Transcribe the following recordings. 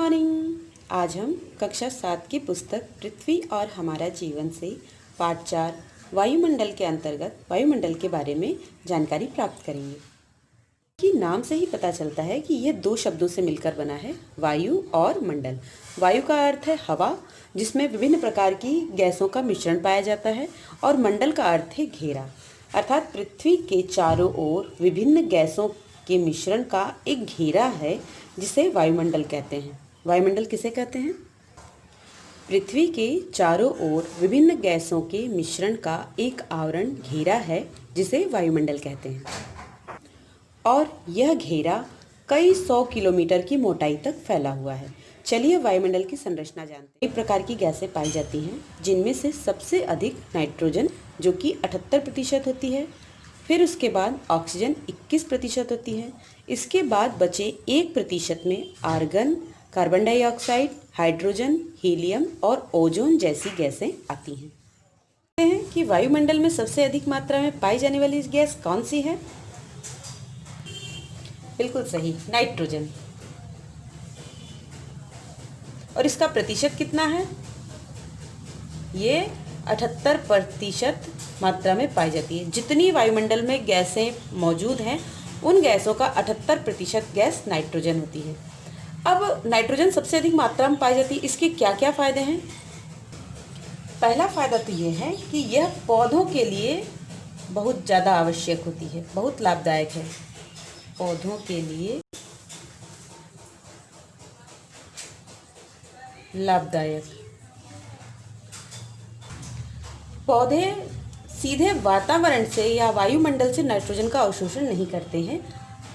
Morning. आज हम कक्षा 7 की पुस्तक पृथ्वी और हमारा जीवन से पाठ 4 वायुमंडल के अंतर्गत वायुमंडल के बारे में जानकारी प्राप्त करेंगे। कि नाम से ही पता चलता है कि यह दो शब्दों से मिलकर बना है, वायु और मंडल। वायु का अर्थ है हवा, जिसमें विभिन्न प्रकार की गैसों का मिश्रण पाया जाता है, और मंडल का अर्थ है घेरा, अर्थात पृथ्वी के चारों ओर विभिन्न गैसों के मिश्रण का एक घेरा है, जिसे वायुमंडल कहते हैं। वायुमंडल किसे कहते हैं? पृथ्वी के चारों ओर विभिन्न गैसों के मिश्रण का एक आवरण घेरा है, जिसे वायुमंडल कहते हैं। और यह घेरा कई 100 किलोमीटर की मोटाई तक फैला हुआ है। चलिए वायुमंडल की संरचना जानते हैं। कई प्रकार की गैसें पाई जाती हैं, जिनमें से सबसे अधिक नाइट्रोजन, जो कि 78% होती है। फिर उसके बाद ऑक्सीजन 21% होती है। इसके बाद बचे 1% में argon, carbon dioxide, hydrogen, helium और ओजोन जैसी गैसें आती हैं। कहते हैं कि वायुमंडल में सबसे अधिक मात्रा में पाई जाने वाली गैस कौन सी है? बिल्कुल सही, नाइट्रोजन। और इसका प्रतिशत कितना है? ये 78% मात्रा में पाई जाती है। जितनी वायुमंडल में गैसें मौजूद हैं, उन गैसों का 78% गैस नाइट्रोजन होती है। अब नाइट्रोजन सबसे अधिक मात्रा में पाई जाती है, इसके क्या क्या फ़ायदे हैं? पहला फ़ायदा तो ये है कि यह पौधों के लिए बहुत ज़्यादा आवश्यक होती है, बहुत लाभदायक है। पौधों के लिए लाभदायक। पौधे सीधे वातावरण से या वायुमंडल से नाइट्रोजन का अवशोषण नहीं करते हैं।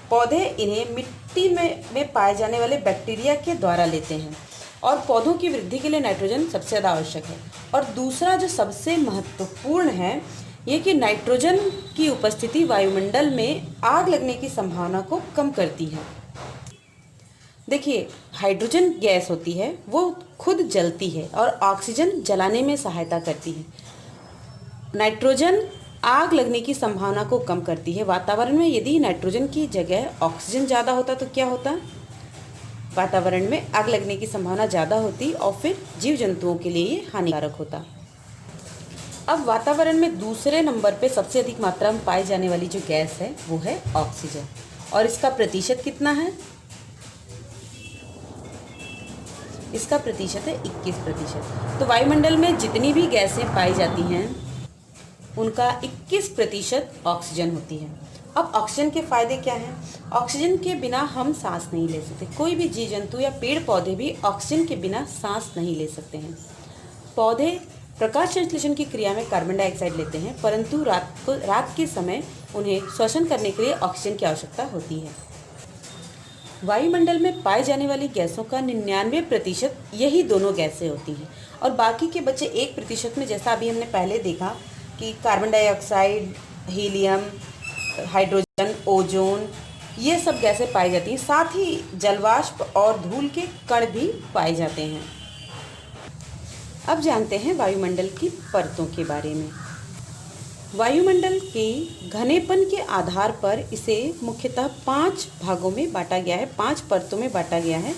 पौधे इन्हें मिट्टी में पाए जाने वाले बैक्टीरिया के द्वारा लेते हैं, और पौधों की वृद्धि के लिए नाइट्रोजन सबसे ज़्यादा आवश्यक है। और दूसरा जो सबसे महत्वपूर्ण है, ये कि नाइट्रोजन की उपस्थिति वायुमंडल में आग लगने की संभावना को कम करती है। देखिए, हाइड्रोजन गैस होती है, वो खुद जलती है और ऑक्सीजन जलाने में सहायता करती है। नाइट्रोजन आग लगने की संभावना को कम करती है। वातावरण में यदि नाइट्रोजन की जगह ऑक्सीजन ज़्यादा होता तो क्या होता? वातावरण में आग लगने की संभावना ज़्यादा होती और फिर जीव जंतुओं के लिए ये हानिकारक होता। अब वातावरण में दूसरे नंबर पे सबसे अधिक मात्रा में पाई जाने वाली जो गैस है, वो है ऑक्सीजन। और इसका प्रतिशत कितना है? इसका प्रतिशत है 21%। तो वायुमंडल में जितनी भी गैसें पाई जाती हैं, उनका 21% ऑक्सीजन होती है। अब ऑक्सीजन के फायदे क्या हैं? ऑक्सीजन के बिना हम सांस नहीं ले सकते। कोई भी जीव जंतु या पेड़ पौधे भी ऑक्सीजन के बिना सांस नहीं ले सकते हैं। पौधे प्रकाश संश्लेषण की क्रिया में कार्बन डाइऑक्साइड लेते हैं, परंतु रात के समय उन्हें श्वसन करने के लिए ऑक्सीजन की आवश्यकता होती है। वायुमंडल में पाई जाने वाली गैसों का 99% यही दोनों गैसें होती हैं, और बाकी के बचे 1% में, जैसा अभी हमने पहले देखा कि carbon dioxide, helium, hydrogen, ozone, ये सब गैसें पाई जाती हैं। साथ ही जलवाष्प और धूल के कण भी पाए जाते हैं। अब जानते हैं वायुमंडल की परतों के बारे में। वायुमंडल के घनेपन के आधार पर इसे मुख्यतः 5 भागों में बांटा गया है, 5 परतों में बांटा गया है।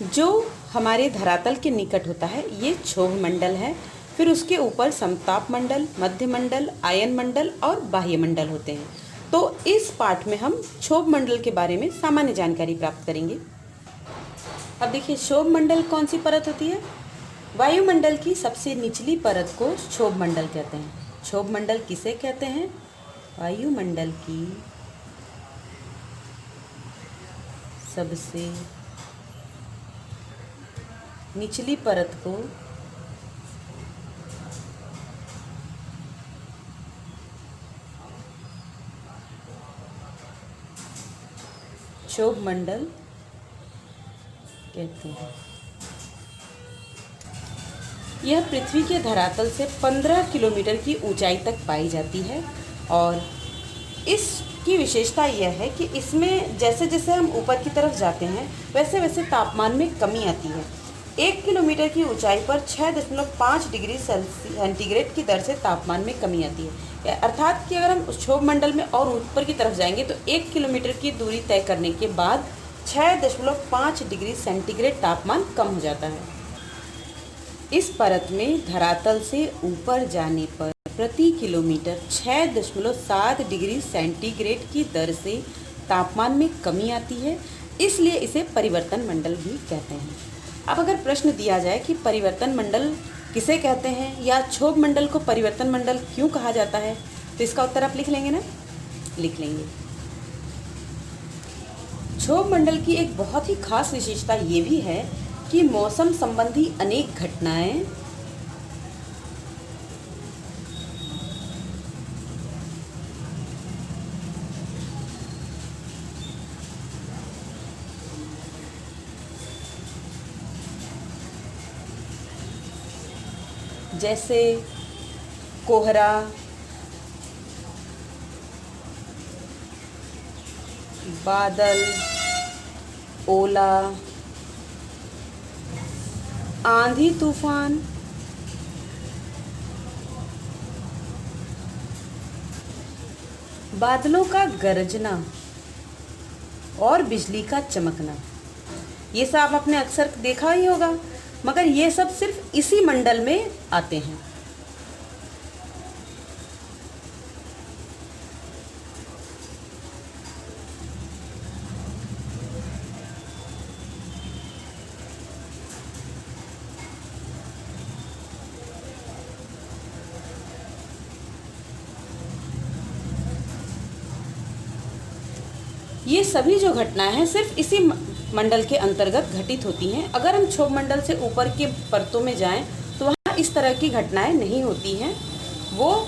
जो हमारे धरातल के निकट होता है, ये क्षोभ मंडल है। फिर उसके ऊपर समताप मंडल, मध्य मंडल, आयन मंडल और बाह्य मंडल होते हैं। तो इस पाठ में हम क्षोभ मंडल के बारे में सामान्य जानकारी प्राप्त करेंगे। अब देखिए, क्षोभ मंडल कौन सी परत होती है? वायुमंडल की सबसे निचली परत को क्षोभ मंडल कहते हैं। क्षोभ मंडल किसे कहते हैं? वायुमंडल की सबसे निचली परत को क्षोभ मंडल कहते हैं। यह पृथ्वी के धरातल से 15 किलोमीटर की ऊंचाई तक पाई जाती है, और इसकी विशेषता यह है कि इसमें जैसे जैसे हम ऊपर की तरफ जाते हैं, वैसे वैसे तापमान में कमी आती है। 1 किलोमीटर की ऊंचाई पर 6.5 डिग्री सेंटीग्रेड की दर से तापमान में कमी आती है। अर्थात कि अगर हम उस क्षोभ मंडल में और ऊपर की तरफ जाएंगे तो 1 किलोमीटर की दूरी तय करने के बाद 6.5 डिग्री सेंटीग्रेड तापमान कम हो जाता है। इस परत में धरातल से ऊपर जाने पर प्रति किलोमीटर 6.7 डिग्री सेंटीग्रेड की दर से तापमान में कमी आती है, इसलिए इसे परिवर्तन मंडल भी कहते हैं। अब अगर प्रश्न दिया जाए कि परिवर्तन मंडल किसे कहते हैं या क्षोभ मंडल को परिवर्तन मंडल क्यों कहा जाता है, तो इसका उत्तर आप लिख लेंगे ना? लिख लेंगे। क्षोभ मंडल की एक बहुत ही खास विशेषता ये भी है कि मौसम संबंधी अनेक घटनाएं जैसे कोहरा, बादल, ओला, आंधी तूफान, बादलों का गरजना और बिजली का चमकना, ये सब आपने अक्सर देखा ही होगा, मगर ये सब सिर्फ इसी मंडल में आते हैं। ये सभी जो घटनाएं हैं सिर्फ इसी मंडल के अंतर्गत घटित होती हैं। अगर हम क्षोभ मंडल से ऊपर के परतों में जाएं तो वहाँ इस तरह की घटनाएं नहीं होती हैं, वो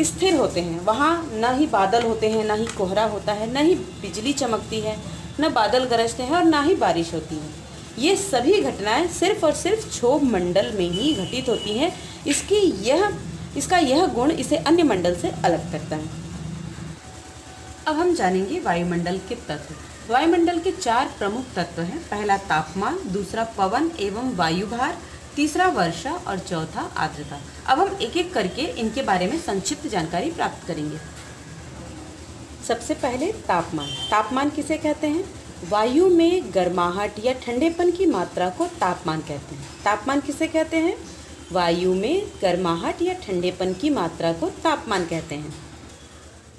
स्थिर होते हैं। वहाँ ना ही बादल होते हैं, ना ही कोहरा होता है, ना ही बिजली चमकती है, ना बादल गरजते हैं और ना ही बारिश होती है। ये सभी घटनाएं सिर्फ और सिर्फ क्षोभ मंडल में ही घटित होती हैं। इसका यह गुण इसे अन्य मंडल से अलग करता है। अब हम जानेंगे वायुमंडल के तत्व। वायुमंडल के 4 प्रमुख तत्व हैं। पहला तापमान, दूसरा पवन एवं वायुभार, तीसरा वर्षा और चौथा आर्द्रता। अब हम एक एक करके इनके बारे में संक्षिप्त जानकारी प्राप्त करेंगे। सबसे पहले तापमान। तापमान किसे कहते हैं? वायु में गर्माहट या ठंडेपन की मात्रा को तापमान कहते हैं। तापमान किसे कहते हैं? वायु में गर्माहट या ठंडेपन की मात्रा को तापमान कहते हैं।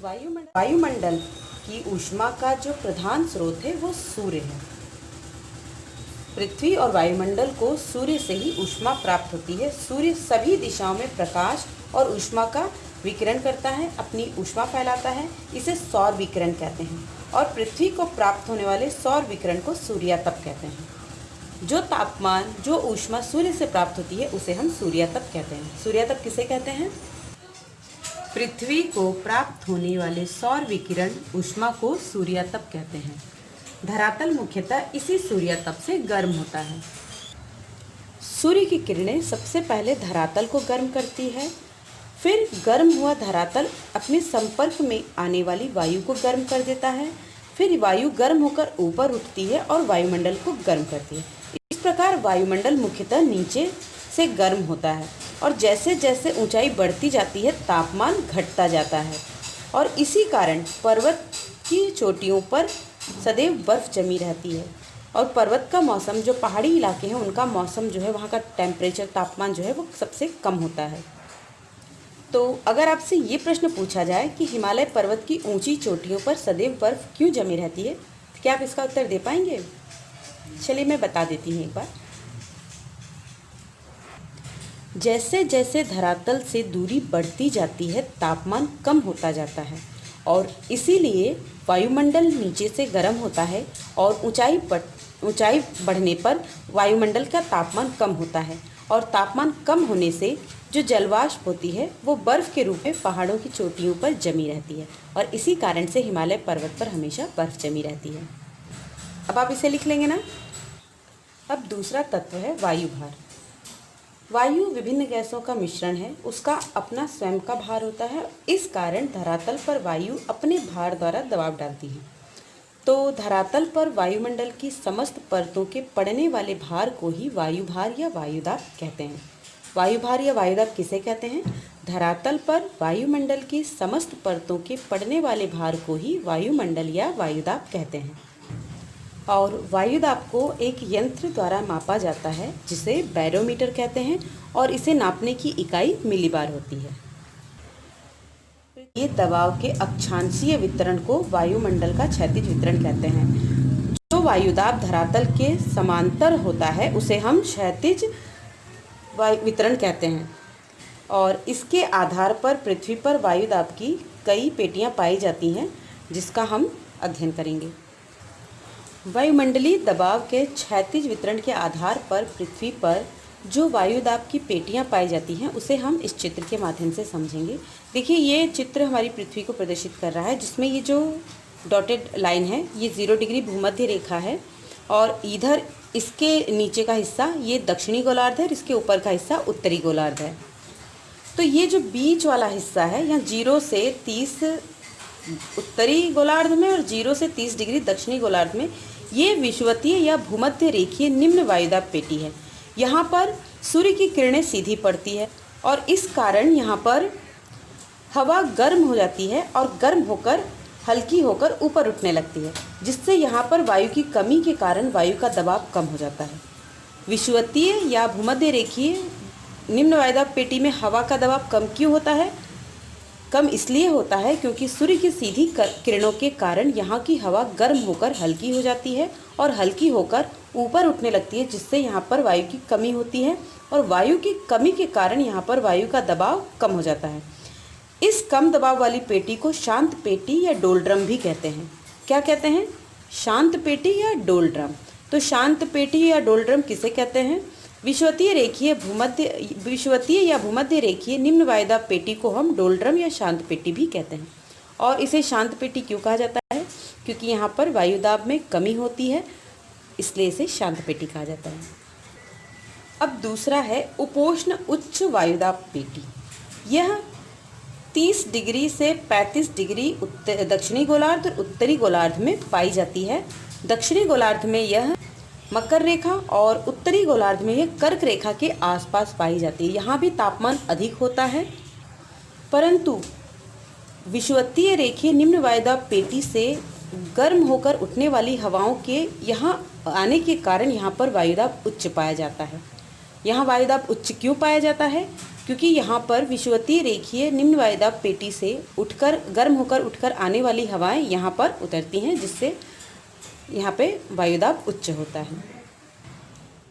वायुमंडल की ऊष्मा का जो प्रधान स्रोत है वो सूर्य है। पृथ्वी और वायुमंडल को सूर्य से ही ऊष्मा प्राप्त होती है। सूर्य सभी दिशाओं में प्रकाश और ऊष्मा का विकिरण करता है, अपनी ऊष्मा फैलाता है, इसे सौर विकिरण कहते हैं। और पृथ्वी को प्राप्त होने वाले सौर विकिरण को सूर्यातप कहते हैं। जो तापमान, जो ऊष्मा सूर्य से प्राप्त होती है उसे हम सूर्यातप कहते हैं। सूर्यातप किसे कहते हैं? पृथ्वी को प्राप्त होने वाले सौर विकिरण ऊष्मा को सूर्यातप कहते हैं। धरातल मुख्यतः इसी सूर्यातप से गर्म होता है। सूर्य की किरणें सबसे पहले धरातल को गर्म करती है, फिर गर्म हुआ धरातल अपने संपर्क में आने वाली वायु को गर्म कर देता है, फिर वायु गर्म होकर ऊपर उठती है और वायुमंडल को गर्म करती है। इस प्रकार वायुमंडल मुख्यतः नीचे से गर्म होता है और जैसे जैसे ऊंचाई बढ़ती जाती है तापमान घटता जाता है। और इसी कारण पर्वत की चोटियों पर सदैव बर्फ़ जमी रहती है। और पर्वत का मौसम, जो पहाड़ी इलाके हैं उनका मौसम जो है, वहाँ का टेम्परेचर, तापमान जो है वो सबसे कम होता है। तो अगर आपसे ये प्रश्न पूछा जाए कि हिमालय पर्वत की ऊंची चोटियों पर सदैव बर्फ़ क्यों जमी रहती है, तो क्या आप इसका उत्तर दे पाएंगे? चलिए मैं बता देती हूँ एक बार। जैसे जैसे धरातल से दूरी बढ़ती जाती है तापमान कम होता जाता है और इसीलिए वायुमंडल नीचे से गर्म होता है और ऊंचाई बढ़ने पर वायुमंडल का तापमान कम होता है और तापमान कम होने से जो जलवाष्प होती है वो बर्फ़ के रूप में पहाड़ों की चोटियों पर जमी रहती है और इसी कारण से हिमालय पर्वत पर हमेशा बर्फ़ जमी रहती है। अब आप इसे लिख लेंगे ना। अब दूसरा तत्व है वायुभार। वायु विभिन्न गैसों का मिश्रण है, उसका अपना स्वयं का भार होता है। इस कारण धरातल पर वायु अपने भार द्वारा दबाव डालती है। तो धरातल पर वायुमंडल की समस्त परतों के पड़ने वाले भार को ही वायुभार या वायुदाब कहते हैं। वायुभार या वायुदाब किसे कहते हैं? धरातल पर वायुमंडल की समस्त परतों के पड़ने वाले भार को ही वायुमंडल या वायुदाब कहते हैं। और वायु दाब को एक यंत्र द्वारा मापा जाता है जिसे बैरोमीटर कहते हैं और इसे नापने की इकाई मिलीबार होती है। ये दबाव के अक्षांशीय वितरण को वायुमंडल का क्षैतिज वितरण कहते हैं। जो वायुदाब धरातल के समांतर होता है उसे हम क्षैतिज वितरण कहते हैं और इसके आधार पर पृथ्वी पर वायुदाब की कई पेटियां पाई जाती हैं जिसका हम अध्ययन करेंगे। वायुमंडलीय दबाव के क्षैतिज वितरण के आधार पर पृथ्वी पर जो वायुदाब की पेटियां पाई जाती हैं उसे हम इस चित्र के माध्यम से समझेंगे। देखिए, ये चित्र हमारी पृथ्वी को प्रदर्शित कर रहा है जिसमें ये जो डॉटेड लाइन है ये 0 डिग्री भूमध्य रेखा है और इधर इसके नीचे का हिस्सा ये दक्षिणी गोलार्ध है और इसके ऊपर का हिस्सा उत्तरी गोलार्ध है। तो ये जो बीच वाला हिस्सा है यहाँ 0 से 30 उत्तरी गोलार्ध में और 0 से 30 डिग्री दक्षिणी गोलार्ध में ये विषुवतीय या भूमध्य रेखीय निम्न वायुदाब पेटी है। यहाँ पर सूर्य की किरणें सीधी पड़ती है और इस कारण यहाँ पर हवा गर्म हो जाती है और गर्म होकर हल्की होकर ऊपर उठने लगती है, जिससे यहाँ पर वायु की कमी के कारण वायु का दबाव कम हो जाता है। विषुवतीय या भूमध्य रेखीय निम्न वायुदाब पेटी में हवा का दबाव कम क्यों होता है? कम इसलिए होता है क्योंकि सूर्य की सीधी किरणों के कारण यहाँ की हवा गर्म होकर हल्की हो जाती है और हल्की होकर ऊपर उठने लगती है, जिससे यहाँ पर वायु की कमी होती है और वायु की कमी के कारण यहाँ पर वायु का दबाव कम हो जाता है। इस कम दबाव वाली पेटी को शांत पेटी या डोलड्रम भी कहते हैं। क्या कहते हैं? शांत पेटी या डोलड्रम। तो शांत पेटी या डोलड्रम किसे कहते हैं? विषुवतीय या भूमध्य रेखीय निम्न वायुदाब पेटी को हम डोलड्रम या शांत पेटी भी कहते हैं। और इसे शांत पेटी क्यों कहा जाता है? क्योंकि यहाँ पर वायुदाब में कमी होती है, इसलिए इसे शांत पेटी कहा जाता है। अब दूसरा है उपोष्ण उच्च वायुदाब पेटी। यह 30 डिग्री से 35 डिग्री दक्षिणी गोलार्ध और उत्तरी गोलार्ध में पाई जाती है। दक्षिणी गोलार्ध में यह मकर रेखा और उत्तरी गोलार्ध में यह कर्क रेखा के आसपास पाई जाती है। यहाँ भी तापमान अधिक होता है, परंतु विषुवतीय रेखीय निम्न वायुदाब पेटी से गर्म होकर उठने वाली हवाओं के यहाँ आने के कारण यहाँ पर वायुदाब उच्च पाया जाता है। यहाँ वायुदाब उच्च क्यों पाया जाता है? क्योंकि यहाँ पर विषुवतीय रेखीय निम्न वायुदाब पेटी से उठकर गर्म होकर उठकर आने वाली हवाएं यहाँ पर उतरती हैं, जिससे यहाँ पे वायुदाब उच्च होता है।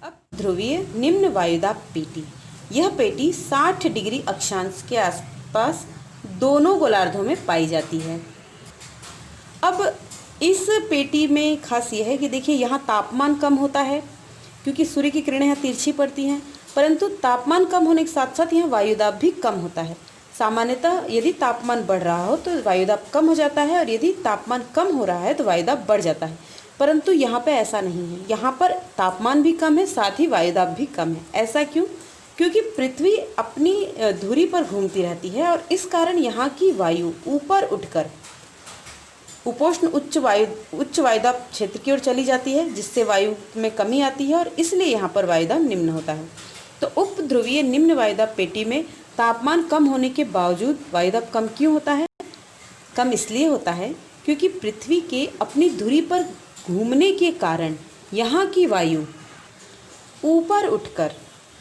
अब ध्रुवीय निम्न वायुदाब पेटी। यह पेटी 60 डिग्री अक्षांश के आसपास दोनों गोलार्धों में पाई जाती है। अब इस पेटी में खास यह है कि देखिए यहाँ तापमान कम होता है क्योंकि सूर्य की किरणें यहाँ तिरछी पड़ती हैं, परंतु तापमान कम होने के साथ साथ यहाँ वायुदाब भी कम होता है। सामान्यतः यदि तापमान बढ़ रहा हो तो वायुदाब कम हो जाता है और यदि तापमान कम हो रहा है तो वायुदाब बढ़ जाता है, परंतु यहाँ पे ऐसा नहीं है। यहाँ पर तापमान भी कम है, साथ ही वायुदाब भी कम है। ऐसा क्यों? क्योंकि पृथ्वी अपनी धुरी पर घूमती रहती है और इस कारण यहाँ की वायु ऊपर उठकर उपोष्ण उच्च वायुदाब क्षेत्र की ओर चली जाती है, जिससे वायु में कमी आती है और इसलिए यहाँ पर वायुदाब निम्न होता है। तो उपध्रुवीय निम्न वायुदाब पेटी में तापमान कम होने के बावजूद वायुदाब कम क्यों होता है? कम इसलिए होता है क्योंकि पृथ्वी के अपनी धुरी पर घूमने के कारण यहाँ की वायु ऊपर उठकर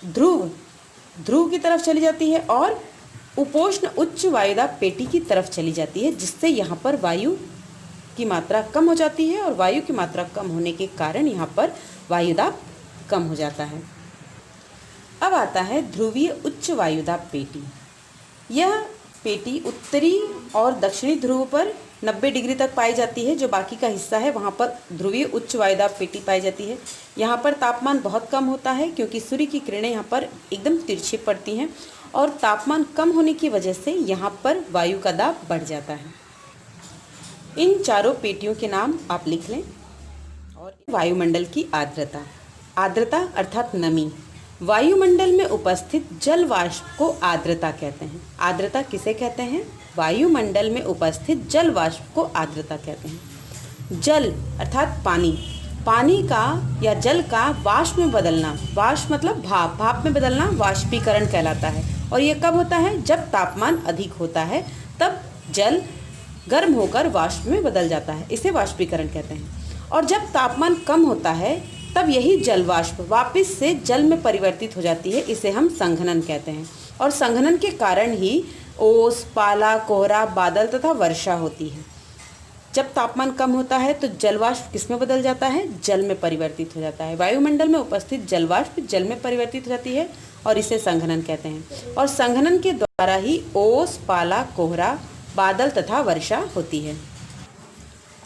ध्रुव की तरफ चली जाती है और उपोष्ण उच्च वायुदाब पेटी की तरफ चली जाती है, जिससे यहाँ पर वायु की मात्रा कम हो जाती है और वायु की मात्रा कम होने के कारण यहाँ पर वायुदाब कम हो जाता है। अब आता है ध्रुवीय उच्च वायुदाब पेटी। यह पेटी उत्तरी और दक्षिणी ध्रुव पर 90 डिग्री तक पाई जाती है। जो बाकी का हिस्सा है वहाँ पर ध्रुवीय उच्च वायुदाब पेटी पाई जाती है। यहाँ पर तापमान बहुत कम होता है क्योंकि सूर्य की किरणें यहाँ पर एकदम तिरछी पड़ती हैं और तापमान कम होने की वजह से यहाँ पर वायु का दाब बढ़ जाता है। इन चारों पेटियों के नाम आप लिख लें। और वायुमंडल की आर्द्रता। आर्द्रता अर्थात नमी। वायुमंडल में उपस्थित जल वाष्प को आर्द्रता कहते हैं। आर्द्रता किसे कहते हैं? वायुमंडल में उपस्थित जल वाष्प को आर्द्रता कहते हैं। जल अर्थात पानी। पानी का या जल का वाष्प में बदलना, वाष्प मतलब भाप, भाप में बदलना वाष्पीकरण कहलाता है। और ये कब होता है? जब तापमान अधिक होता है, तब जल गर्म होकर वाष्प में बदल जाता है, इसे वाष्पीकरण कहते हैं। और जब तापमान कम होता है तब यही जलवाष्प वापस से जल में परिवर्तित हो जाती है। इसे हम संघनन कहते हैं। और संघनन के कारण ही ओस, पाला, कोहरा, बादल तथा वर्षा होती है। जब तापमान कम होता है तो जलवाष्प किस में बदल जाता है? जल में परिवर्तित हो जाता है। वायुमंडल में उपस्थित जलवाष्प जल में परिवर्तित हो जाती है और इसे संघनन कहते हैं। और संघनन के द्वारा ही ओस, पाला, कोहरा, बादल तथा वर्षा होती है।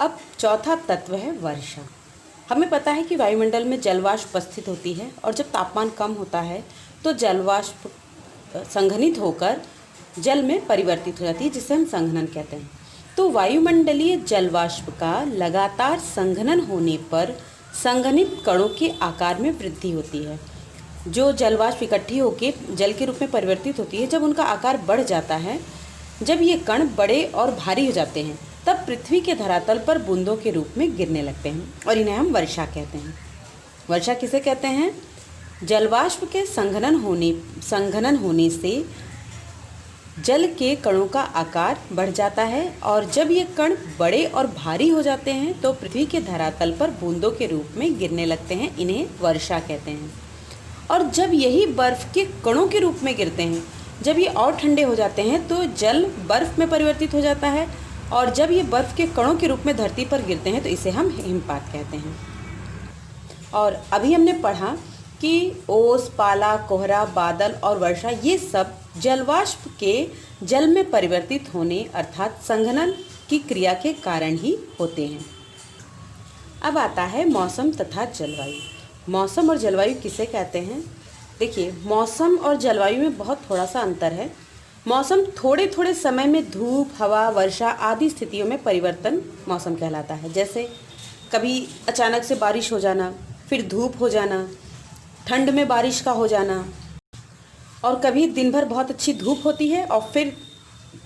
अब चौथा तत्व है वर्षा। हमें पता है कि वायुमंडल में जलवाष्प उपस्थित होती है और जब तापमान कम होता है तो जलवाष्प संघनित होकर जल में परिवर्तित हो जाती है, जिसे हम संघनन कहते हैं। तो वायुमंडलीय जलवाष्प का लगातार संघनन होने पर संघनित कणों के आकार में वृद्धि होती है। जो जलवाष्प इकट्ठी होकर जल के रूप में परिवर्तित होती है, जब उनका आकार बढ़ जाता है, जब ये कण बड़े और भारी हो जाते हैं, तब पृथ्वी के धरातल पर बूंदों के रूप में गिरने लगते हैं और इन्हें हम वर्षा कहते हैं। वर्षा किसे कहते हैं? जलवाष्प के संघनन होने से जल के कणों का आकार बढ़ जाता है और जब ये कण बड़े और भारी हो जाते हैं तो पृथ्वी के धरातल पर बूंदों के रूप में गिरने लगते हैं। इन्हें वर्षा कहते हैं। और जब यही बर्फ़ के कणों के रूप में गिरते हैं, जब ये और ठंडे हो जाते हैं तो जल बर्फ़ में परिवर्तित हो जाता है और जब ये बर्फ़ के कणों के रूप में धरती पर गिरते हैं तो इसे हम हिमपात कहते हैं। और अभी हमने पढ़ा कि ओस, पाला, कोहरा, बादल और वर्षा ये सब जलवाष्प के जल में परिवर्तित होने अर्थात संघनन की क्रिया के कारण ही होते हैं। अब आता है मौसम तथा जलवायु। मौसम और जलवायु किसे कहते हैं? देखिए, मौसम और जलवायु में बहुत थोड़ा सा अंतर है। मौसम थोड़े थोड़े समय में धूप, हवा, वर्षा आदि स्थितियों में परिवर्तन मौसम कहलाता है। जैसे कभी अचानक से बारिश हो जाना, फिर धूप हो जाना, ठंड में बारिश का हो जाना, और कभी दिन भर बहुत अच्छी धूप होती है और फिर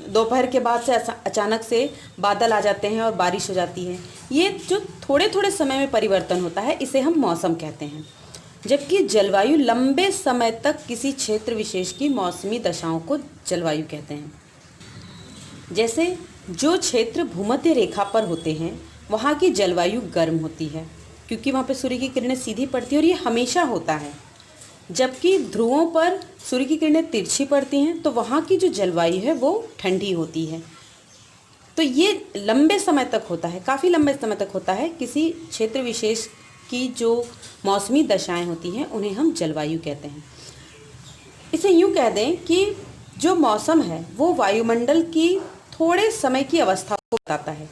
दोपहर के बाद से अचानक से बादल आ जाते हैं और बारिश हो जाती है। ये जो थोड़े थोड़े समय में परिवर्तन होता है, इसे हम मौसम कहते हैं। जबकि जलवायु लंबे समय तक किसी क्षेत्र विशेष की मौसमी दशाओं को जलवायु कहते हैं। जैसे जो क्षेत्र भूमध्य रेखा पर होते हैं वहाँ की जलवायु गर्म होती है, क्योंकि वहाँ पे सूर्य की किरणें सीधी पड़ती हैं और ये हमेशा होता है। जबकि ध्रुवों पर सूर्य की किरणें तिरछी पड़ती हैं तो वहाँ की जो जलवायु है वो ठंडी होती है। तो ये लंबे समय तक होता है, काफ़ी लंबे समय तक होता है। किसी क्षेत्र विशेष की जो मौसमी दशाएं होती हैं उन्हें हम जलवायु कहते हैं। इसे यूँ कह दें कि जो मौसम है वो वायुमंडल की थोड़े समय की अवस्था को बताता है।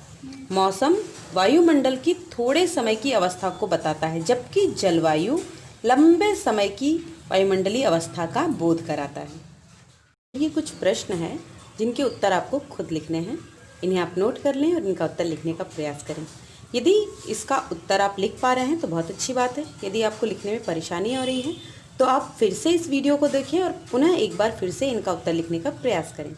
मौसम वायुमंडल की थोड़े समय की अवस्था को बताता है, जबकि जलवायु लंबे समय की वायुमंडलीय अवस्था का बोध कराता है। ये कुछ प्रश्न हैं जिनके उत्तर आपको खुद लिखने हैं। इन्हें आप नोट कर लें और इनका उत्तर लिखने का प्रयास करें। यदि इसका उत्तर आप लिख पा रहे हैं तो बहुत अच्छी बात है। यदि आपको लिखने में परेशानी हो रही है तो आप फिर से इस वीडियो को देखें और पुनः एक बार फिर से इनका उत्तर लिखने का प्रयास करें।